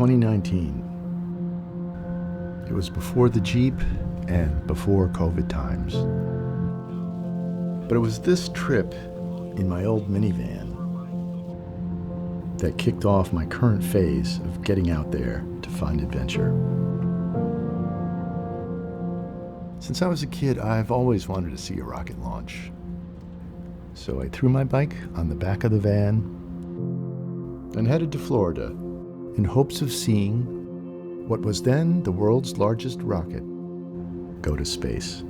2019. It was before the Jeep and before COVID times. But it was this trip in my old minivan that kicked off my current phase of getting out there to find adventure. Since I was a kid, I've always wanted to see a rocket launch. So I threw my bike on the back of the van and headed to Florida in hopes of seeing what was then the world's largest rocket go to space.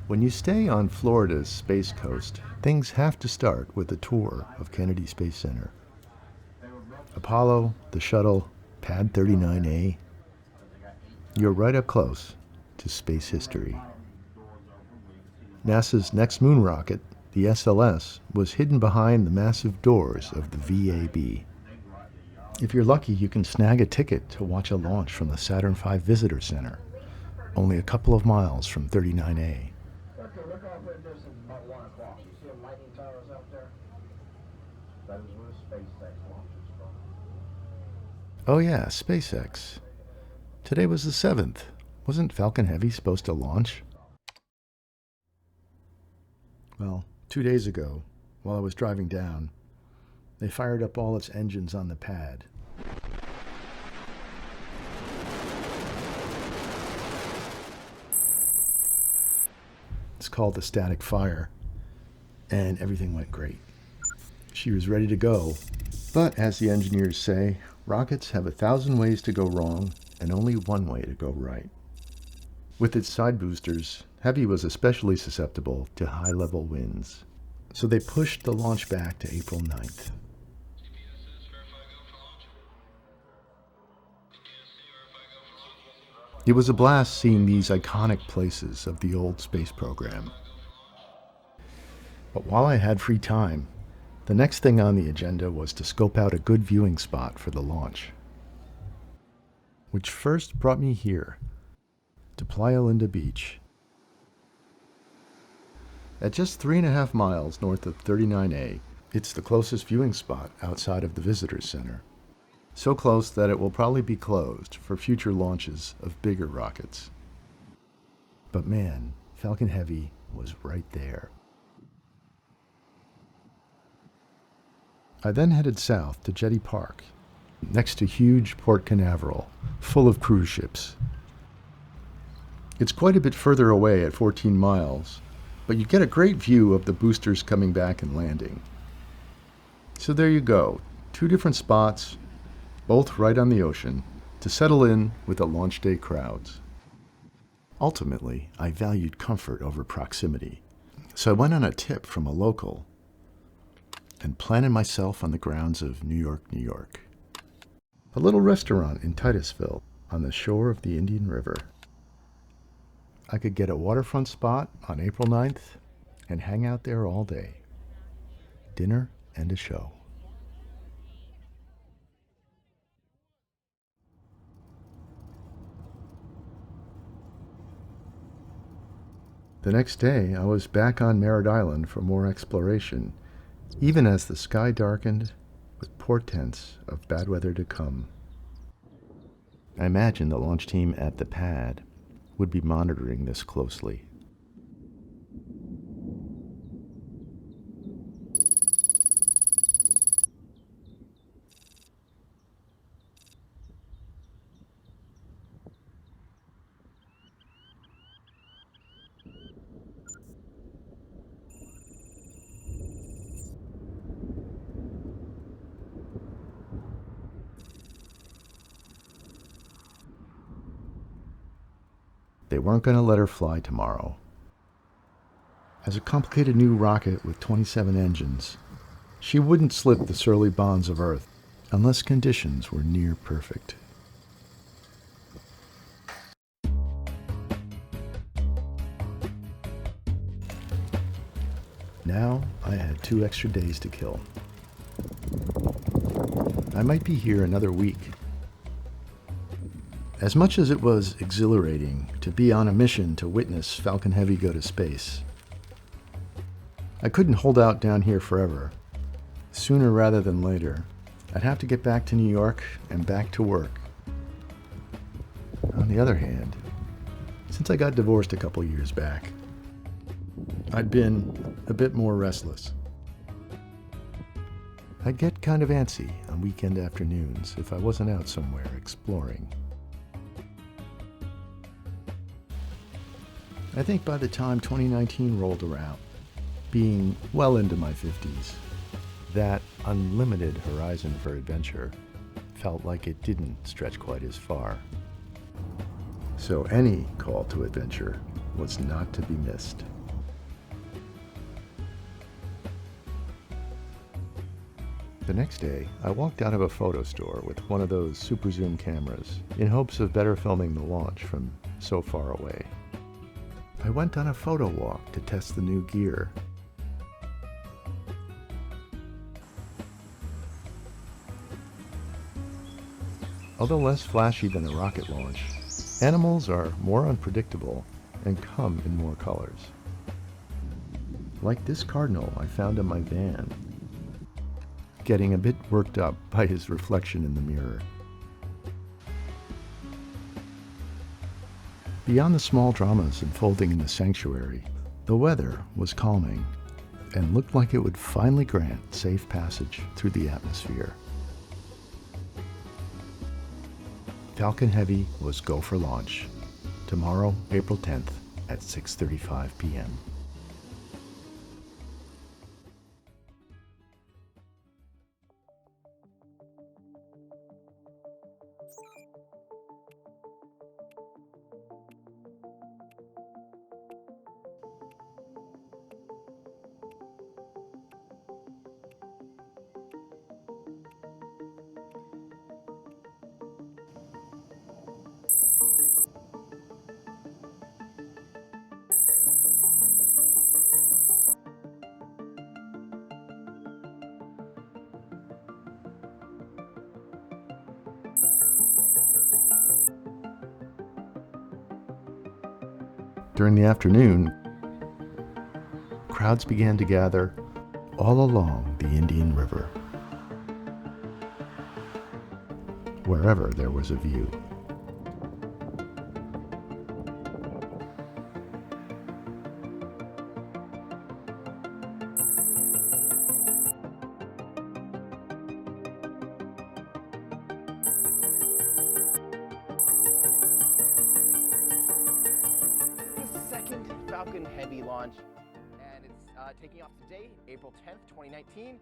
When you stay on Florida's Space Coast, things have to start with a tour of Kennedy Space Center. Apollo, the shuttle, Pad 39A. You're right up close to space history. NASA's next moon rocket, the SLS, was hidden behind the massive doors of the VAB. If you're lucky, you can snag a ticket to watch a launch from the Saturn V Visitor Center, only a couple of miles from 39A. Look off at this about 1 o'clock. You see the lightning towers out there? That is where SpaceX launches from. Oh yeah, SpaceX. Today was the 7th. Wasn't Falcon Heavy supposed to launch? Well, 2 days ago, while I was driving down, they fired up all its engines on the pad. It's called a static fire, and everything went great. She was ready to go, but as the engineers say, rockets have 1,000 ways to go wrong and only one way to go right. With its side boosters, Heavy was especially susceptible to high-level winds, so they pushed the launch back to April 9th. It was a blast seeing these iconic places of the old space program. But while I had free time, the next thing on the agenda was to scope out a good viewing spot for the launch, which first brought me here, to Playa Linda Beach. At just 3.5 miles north of 39A, it's the closest viewing spot outside of the Visitor Center. So close that it will probably be closed for future launches of bigger rockets. But man, Falcon Heavy was right there. I then headed south to Jetty Park, next to huge Port Canaveral, full of cruise ships. It's quite a bit further away at 14 miles, but you get a great view of the boosters coming back and landing. So there you go, 2 different spots, both right on the ocean, to settle in with the launch day crowds. Ultimately, I valued comfort over proximity, so I went on a tip from a local and planted myself on the grounds of New York, New York. A little restaurant in Titusville on the shore of the Indian River. I could get a waterfront spot on April 9th and hang out there all day. Dinner and a show. The next day, I was back on Merritt Island for more exploration, even as the sky darkened with portents of bad weather to come. I imagine the launch team at the pad would be monitoring this closely. They weren't going to let her fly tomorrow. As a complicated new rocket with 27 engines, she wouldn't slip the surly bonds of Earth unless conditions were near perfect. Now I had 2 extra days to kill. I might be here another week. As much as it was exhilarating to be on a mission to witness Falcon Heavy go to space, I couldn't hold out down here forever. Sooner rather than later, I'd have to get back to New York and back to work. On the other hand, since I got divorced a couple years back, I'd been a bit more restless. I'd get kind of antsy on weekend afternoons if I wasn't out somewhere exploring. I think by the time 2019 rolled around, being well into my 50s, that unlimited horizon for adventure felt like it didn't stretch quite as far. So any call to adventure was not to be missed. The next day, I walked out of a photo store with one of those super zoom cameras in hopes of better filming the launch from so far away. I went on a photo walk to test the new gear. Although less flashy than a rocket launch, animals are more unpredictable and come in more colors. Like this cardinal I found in my van, getting a bit worked up by his reflection in the mirror. Beyond the small dramas unfolding in the sanctuary, the weather was calming and looked like it would finally grant safe passage through the atmosphere. Falcon Heavy was go for launch, tomorrow, April 10th at 6:35 p.m. During the afternoon, crowds began to gather all along the Indian River, wherever there was a view. Falcon Heavy launch, and it's taking off today, April 10th, 2019.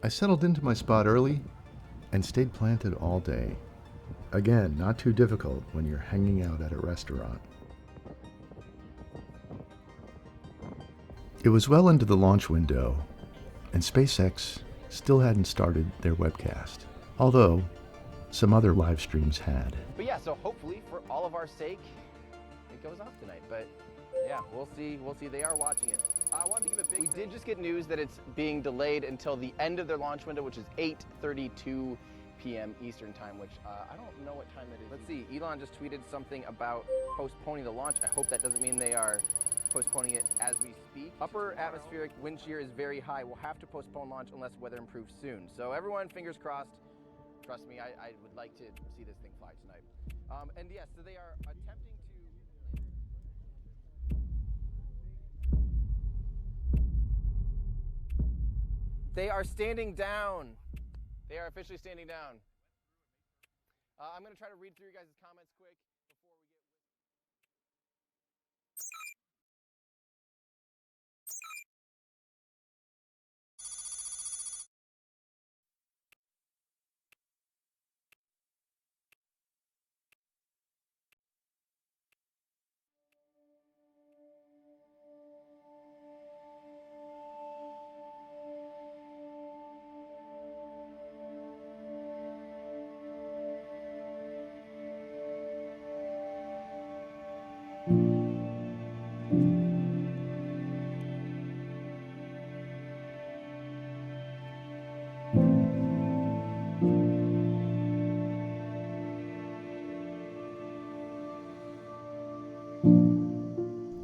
I settled into my spot early and stayed planted all day. Again, not too difficult when you're hanging out at a restaurant. It was well into the launch window, and SpaceX still hadn't started their webcast, although some other live streams had. But yeah, so hopefully for all of our sake, it goes off tonight. But yeah, we'll see. They are watching it. I wanted to give a big. We did just get news that it's being delayed until the end of their launch window, which is 8:32 p.m. Eastern time, which I don't know what time that is. Let's see. Elon just tweeted something about postponing the launch. I hope that doesn't mean they are postponing it as we speak. Upper atmospheric wind shear is very high. We'll have to postpone launch unless weather improves soon. So everyone, fingers crossed. Trust me, I would like to see this thing fly tonight. And yes, so they are attempting to. They are standing down. They are officially standing down. I'm going to try to read through you guys' comments quick before we get.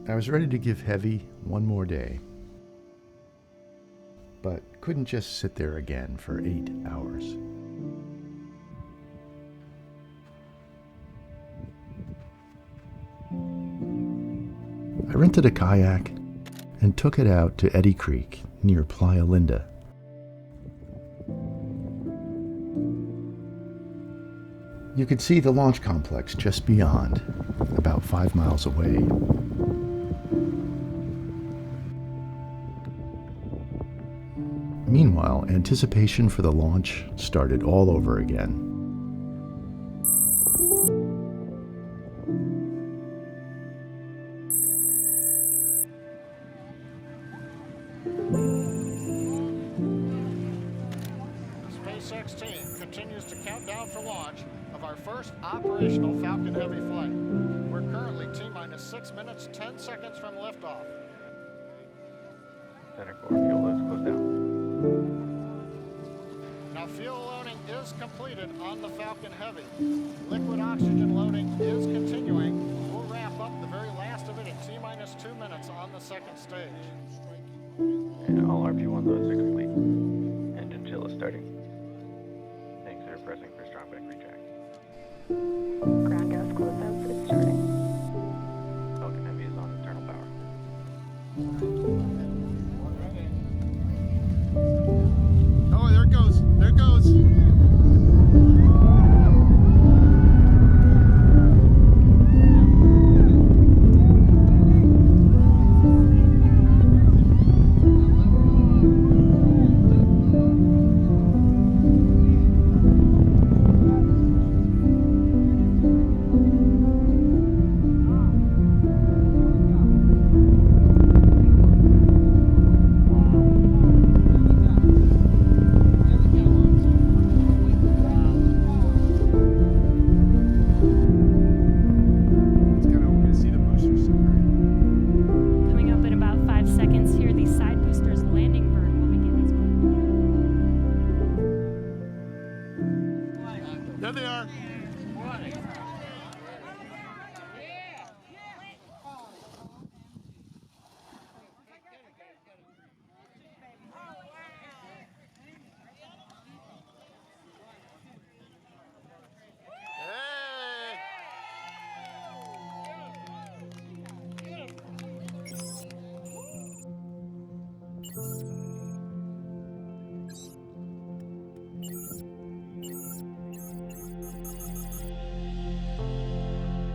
I was ready to give Heavy one more day, but couldn't just sit there again for 8 hours. I rented a kayak and took it out to Eddy Creek near Playa Linda. You could see the launch complex just beyond, about 5 miles away. Meanwhile, anticipation for the launch started all over again. SpaceX team continues to count down for launch of our first operational Falcon Heavy flight. We're currently T-minus 6 minutes, 10 seconds from liftoff. Center core fuel loads close down. Now fuel loading is completed on the Falcon Heavy. Liquid oxygen loading is continuing. We'll wrap up the very last of it in T-minus 2 minutes on the second stage. And all RP1 loads are complete. Engine chill is starting. Tanks are pressing for strong back retract. Ground gas closeouts is starting. Falcon Heavy is on internal power. Oh, there it goes. There it goes. Coming up in about 5 seconds here, the side booster's landing burn will begin as well. There they are.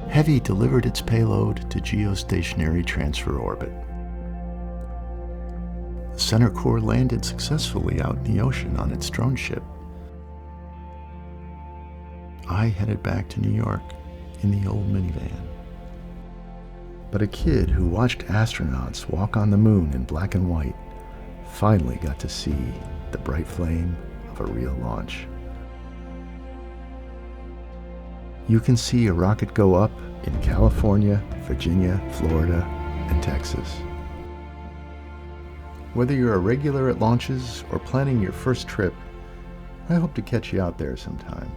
Heavy delivered its payload to geostationary transfer orbit. The center core landed successfully out in the ocean on its drone ship. I headed back to New York in the old minivan. But a kid who watched astronauts walk on the moon in black and white finally got to see the bright flame of a real launch. You can see a rocket go up in California, Virginia, Florida, and Texas. Whether you're a regular at launches or planning your first trip, I hope to catch you out there sometime.